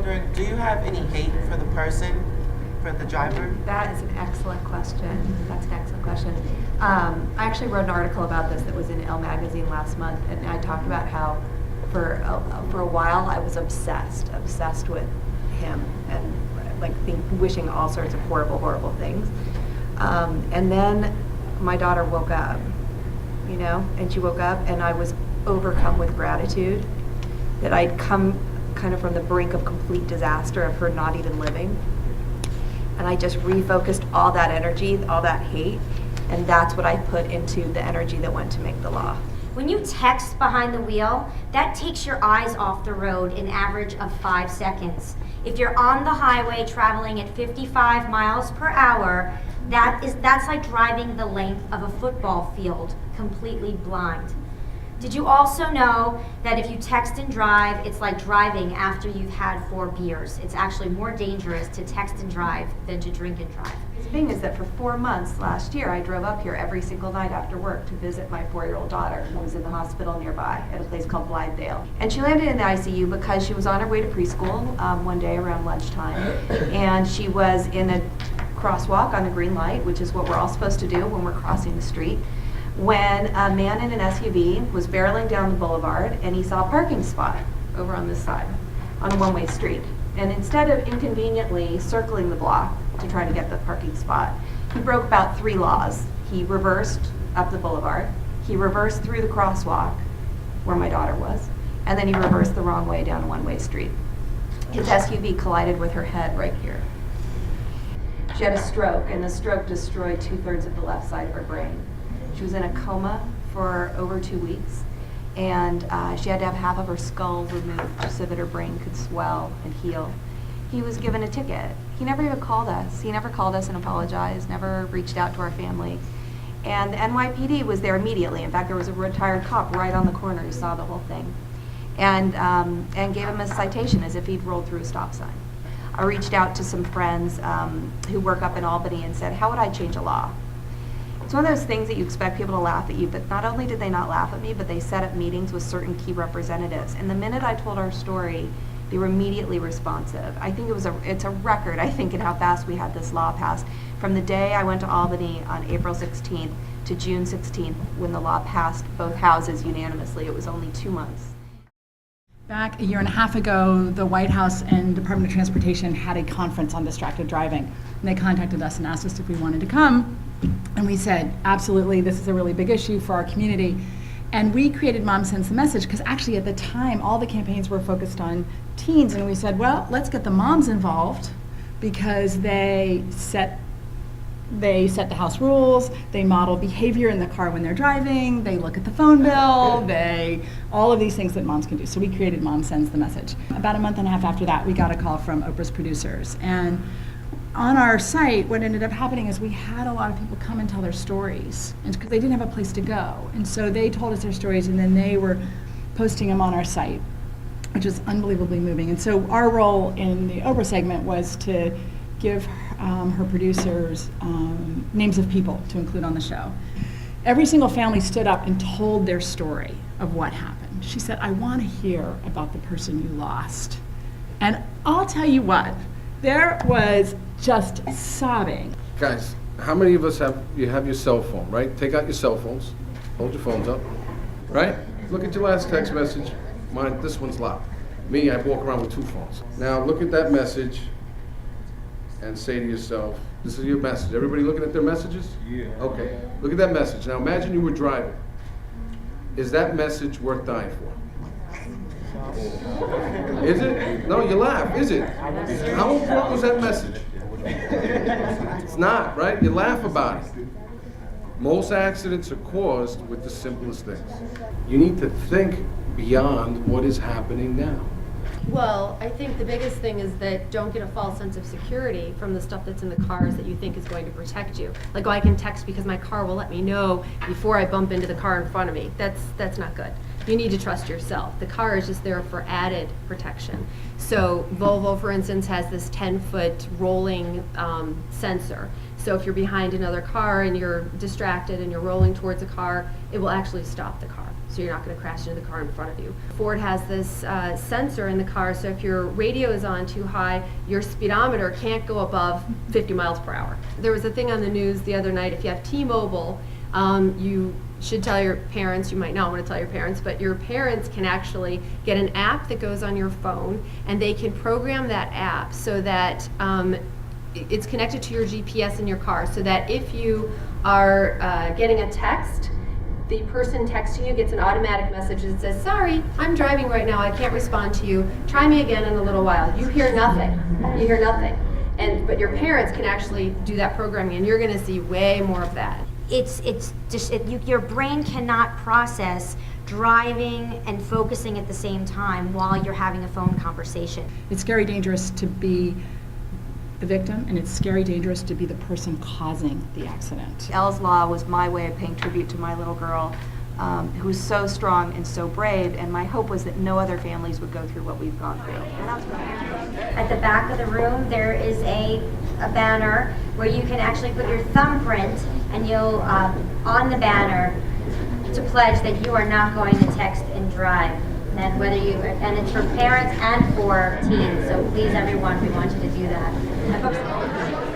wondering, do you have any hate for the person, for the driver? That is an excellent question. That's an excellent question. I actually wrote an article about this that was in Elle magazine last month, and I talked about how for a while I was obsessed with him, and like wishing all sorts of horrible things. And then my daughter woke up, and she woke up, and I was overcome with gratitude that I'd come kind of from the brink of complete disaster of her not even living. And I just refocused all that energy, all that hate, and that's what I put into the energy that went to make the law. When you text behind the wheel, that takes your eyes off the road an average of 5 seconds. If you're on the highway traveling at 55 miles per hour, that's like driving the length of a football field completely blind. Did you also know that if you text and drive, it's like driving after you've had 4 beers? It's actually more dangerous to text and drive than to drink and drive. The thing is that for 4 months last year, I drove up here every single night after work to visit my 4-year-old daughter who was in the hospital nearby at a place called Blithedale. And she landed in the ICU because she was on her way to preschool one day around lunchtime, and she was in a crosswalk on a green light, which is what we're all supposed to do when we're crossing the street, when a man in an SUV was barreling down the boulevard, and he saw a parking spot over on this side on a one-way street. And instead of inconveniently circling the block to try to get the parking spot, he broke about 3 laws. He reversed up the boulevard, he reversed through the crosswalk where my daughter was, and then he reversed the wrong way down a one-way street. His SUV collided with her head right here. She had a stroke, and the stroke destroyed 2/3 of the left side of her brain. She was in a coma for over 2 weeks, and she had to have half of her skull removed so that her brain could swell and heal. He was given a ticket. He never even called us. He never called us and apologized, never reached out to our family. And the NYPD was there immediately. In fact, there was a retired cop right on the corner who saw the whole thing, and gave him a citation as if he'd rolled through a stop sign. I reached out to some friends who work up in Albany and said, how would I change a law? It's one of those things that you expect people to laugh at you, but not only did they not laugh at me, but they set up meetings with certain key representatives. And the minute I told our story, they were immediately responsive. I think it's a record, I think, in how fast we had this law passed. From the day I went to Albany on April 16th to June 16th, when the law passed both houses unanimously, it was only 2 months. Back a year and a half ago, the White House and Department of Transportation had a conference on distracted driving. And they contacted us and asked us if we wanted to come. And we said, absolutely, this is a really big issue for our community. And we created Mom Sends the Message, because actually at the time, all the campaigns were focused on teens. And we said, well, let's get the moms involved, because they set the house rules, they model behavior in the car when they're driving, they look at the phone bill, all of these things that moms can do. So we created Mom Sends the Message. About a month and a half after that, we got a call from Oprah's producers. And on our site, what ended up happening is we had a lot of people come and tell their stories, because they didn't have a place to go. And so they told us their stories, and then they were posting them on our site, which was unbelievably moving. And so our role in the Oprah segment was to give her producers names of people to include on the show. Every single family stood up and told their story of what happened. She said, I want to hear about the person you lost. And I'll tell you what, there was just sobbing. Guys, how many of us have your cell phone, right? Take out your cell phones, hold your phones up, right? Look at your last text message. Mine, this one's locked. Me, I walk around with 2 phones. Now look at that message and say to yourself, this is your message. Everybody looking at their messages? Yeah. Okay, look at that message. Now imagine you were driving. Is that message worth dying for? Is it? No, you laugh. Is it? How important was that message? It's not, right? You laugh about it. Most accidents are caused with the simplest things. You need to think beyond what is happening now. Well, I think the biggest thing is that don't get a false sense of security from the stuff that's in the cars that you think is going to protect you. Like, oh, I can text because my car will let me know before I bump into the car in front of me. That's not good. You need to trust yourself. The car is just there for added protection. So Volvo, for instance, has this 10-foot rolling sensor. So if you're behind another car and you're distracted and you're rolling towards a car, it will actually stop the car. so you're not going to crash into the car in front of you. Ford has this sensor in the car, so if your radio is on too high, your speedometer can't go above 50 miles per hour. There was a thing on the news the other night, if you have T-Mobile, you should tell your parents, you might not want to tell your parents, but your parents can actually get an app that goes on your phone, and they can program that app so that it's connected to your GPS in your car, so that if you are getting a text, the person texting you gets an automatic message that says, sorry, I'm driving right now, I can't respond to you, try me again in a little while. You hear nothing. You hear nothing. But your parents can actually do that programming, and you're going to see way more of that. Your brain cannot process driving and focusing at the same time while you're having a phone conversation. It's scary dangerous to be the victim, and it's scary dangerous to be the person causing the accident. Elle's Law was my way of paying tribute to my little girl, who was so strong and so brave, and my hope was that no other families would go through what we've gone through. And that's what At the back of the room, there is a banner where you can actually put your thumbprint, and you'll on the banner to pledge that you are not going to text and drive. And it's for parents and for teens. So please, everyone, we want you to do that.